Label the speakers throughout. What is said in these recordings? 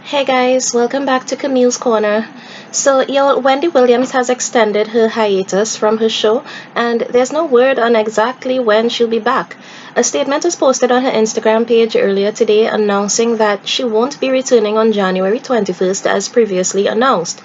Speaker 1: Hey guys, welcome back to Camille's Corner. So, Wendy Williams has extended her hiatus from her show, and there's no word on exactly when she'll be back. A statement was posted on her Instagram page earlier today announcing that she won't be returning on January 21st as previously announced.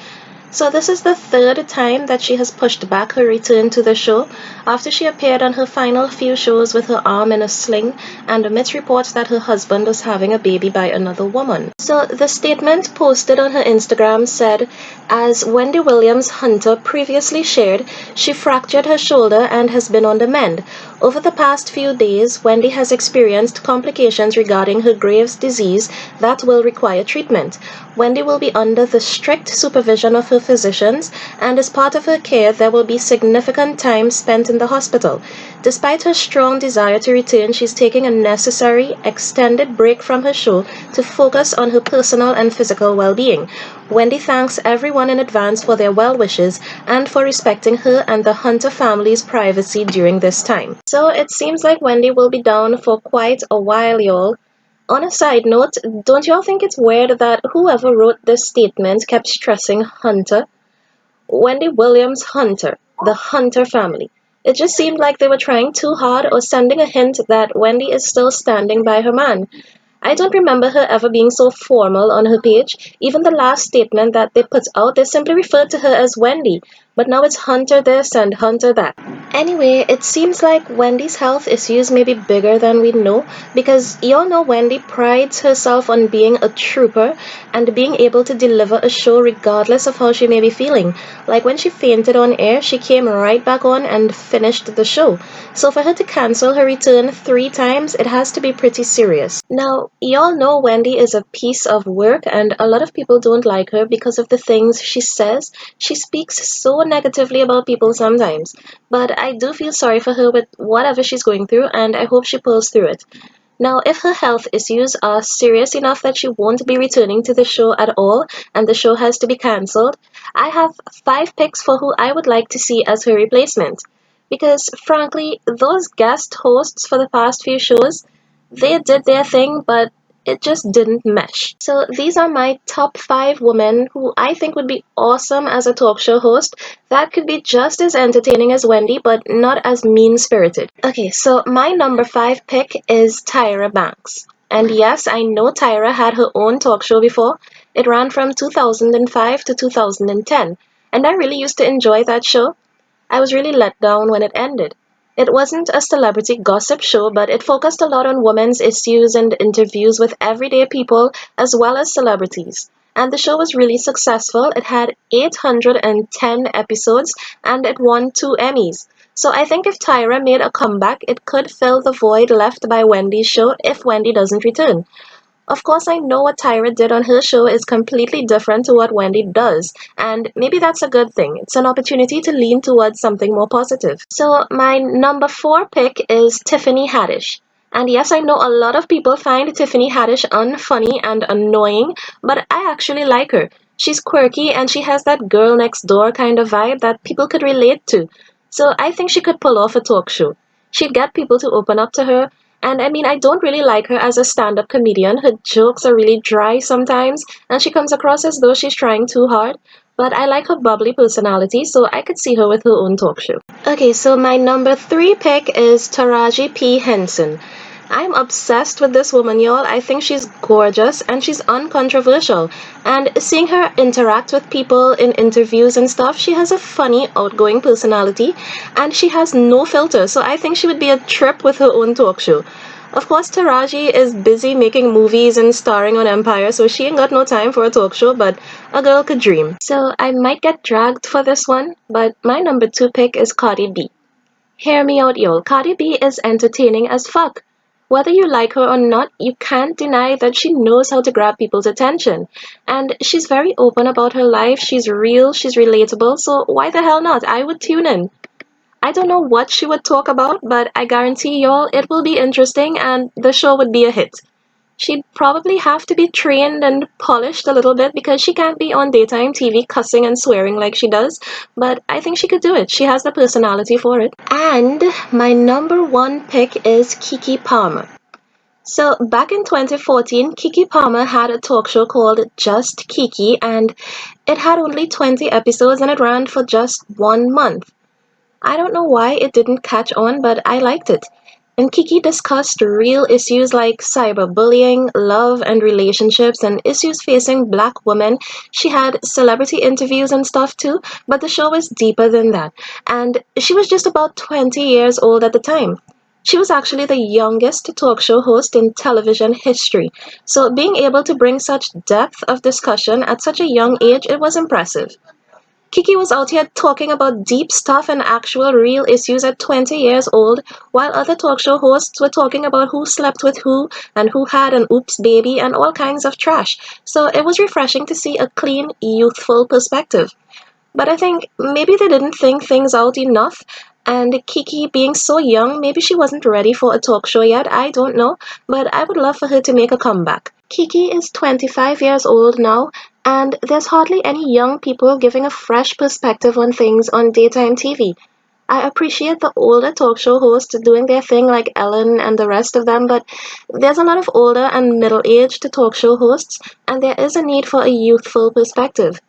Speaker 1: So this is the third time that she has pushed back her return to the show after she appeared on her final few shows with her arm in a sling and amidst reports that her husband was having a baby by another woman. So the statement posted on her Instagram said, as Wendy Williams Hunter previously shared, she fractured her shoulder and has been on the mend. Over the past few days, Wendy has experienced complications regarding her Graves' disease that will require treatment. Wendy will be under the strict supervision of her physicians, and as part of her care, there will be significant time spent in the hospital. Despite her strong desire to return, she's taking a necessary, extended break from her show to focus on her personal and physical well-being. Wendy thanks everyone in advance for their well wishes and for respecting her and the Hunter family's privacy during this time. So it seems like Wendy will be down for quite a while, y'all. On a side note, don't y'all think it's weird that whoever wrote this statement kept stressing Hunter? Wendy Williams Hunter, the Hunter family. It just seemed like they were trying too hard or sending a hint that Wendy is still standing by her man. I don't remember her ever being so formal on her page. Even the last statement that they put out, they simply referred to her as Wendy, but now it's Hunter this and Hunter that. Anyway, it seems like Wendy's health issues may be bigger than we know because y'all know Wendy prides herself on being a trooper and being able to deliver a show regardless of how she may be feeling. Like when she fainted on air, she came right back on and finished the show. So for her to cancel her return 3 times, it has to be pretty serious. Now, y'all know Wendy is a piece of work and a lot of people don't like her because of the things she says. She speaks so negatively about people sometimes. But I do feel sorry for her with whatever she's going through, and I hope she pulls through it. Now, if her health issues are serious enough that she won't be returning to the show at all and the show has to be cancelled, I have 5 picks for who I would like to see as her replacement. Because, frankly, those guest hosts for the past few shows, they did their thing, but it just didn't mesh. So these are my top 5 women who I think would be awesome as a talk show host that could be just as entertaining as Wendy, but not as mean-spirited. Okay, so my number 5 pick is Tyra Banks. And yes, I know Tyra had her own talk show before. It ran from 2005 to 2010, and I really used to enjoy that show. I was really let down when it ended. It wasn't a celebrity gossip show, but it focused a lot on women's issues and interviews with everyday people as well as celebrities. And the show was really successful. It had 810 episodes and it won 2 Emmys. So I think if Tyra made a comeback, it could fill the void left by Wendy's show if Wendy doesn't return. Of course, I know what Tyra did on her show is completely different to what Wendy does, and maybe that's a good thing. It's an opportunity to lean towards something more positive. So, my number 4 pick is Tiffany Haddish. And yes, I know a lot of people find Tiffany Haddish unfunny and annoying, but I actually like her. She's quirky and she has that girl next door kind of vibe that people could relate to. So, I think she could pull off a talk show. She'd get people to open up to her, and I mean, I don't really like her as a stand up comedian. Her jokes are really dry sometimes, and she comes across as though she's trying too hard. But I like her bubbly personality, so I could see her with her own talk show. Okay, so my number 3 pick is Taraji P. Henson. I'm obsessed with this woman, y'all. I think she's gorgeous and she's uncontroversial. And seeing her interact with people in interviews and stuff, she has a funny, outgoing personality and she has no filter. So I think she would be a trip with her own talk show. Of course, Taraji is busy making movies and starring on Empire, so she ain't got no time for a talk show, but a girl could dream. So I might get dragged for this one, but my number 2 pick is Cardi B. Hear me out, y'all. Cardi B is entertaining as fuck. Whether you like her or not, you can't deny that she knows how to grab people's attention. And she's very open about her life, she's real, she's relatable, so why the hell not? I would tune in. I don't know what she would talk about, but I guarantee y'all it will be interesting and the show would be a hit. She'd probably have to be trained and polished a little bit because she can't be on daytime TV cussing and swearing like she does, but I think she could do it. She has the personality for it. And my number 1 pick is Kiki Palmer. So back in 2014, Kiki Palmer had a talk show called Just Kiki, and it had only 20 episodes and it ran for just 1 month. I don't know why it didn't catch on, but I liked it. And Kiki discussed real issues like cyberbullying, love and relationships, and issues facing black women. She had celebrity interviews and stuff too, but the show was deeper than that. And she was just about 20 years old at the time. She was actually the youngest talk show host in television history. So being able to bring such depth of discussion at such a young age, it was impressive. Kiki was out here talking about deep stuff and actual real issues at 20 years old, while other talk show hosts were talking about who slept with who and who had an oops baby and all kinds of trash. So it was refreshing to see a clean, youthful perspective. But I think maybe they didn't think things out enough. And Kiki being so young, maybe she wasn't ready for a talk show yet. I don't know. But I would love for her to make a comeback. Kiki is 25 years old now, and there's hardly any young people giving a fresh perspective on things on daytime TV. I appreciate the older talk show hosts doing their thing like Ellen and the rest of them, but there's a lot of older and middle aged talk show hosts, and there is a need for a youthful perspective.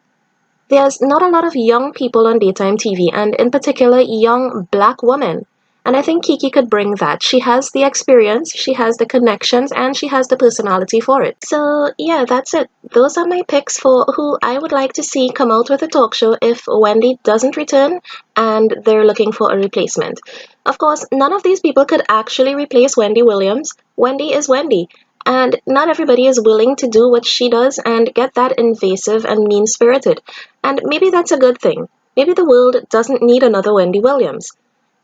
Speaker 1: There's not a lot of young people on daytime TV, and in particular, young black women. And I think Kiki could bring that. She has the experience, she has the connections, and she has the personality for it. So, yeah, that's it. Those are my picks for who I would like to see come out with a talk show if Wendy doesn't return and they're looking for a replacement. Of course, none of these people could actually replace Wendy Williams. Wendy is Wendy. And not everybody is willing to do what she does and get that invasive and mean spirited. And maybe that's a good thing. Maybe the world doesn't need another Wendy Williams.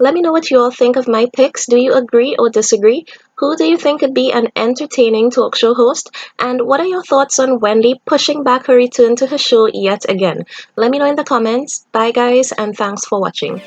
Speaker 1: Let me know what you all think of my picks. Do you agree or disagree? Who do you think could be an entertaining talk show host? And what are your thoughts on Wendy pushing back her return to her show yet again? Let me know in the comments. Bye, guys, and thanks for watching.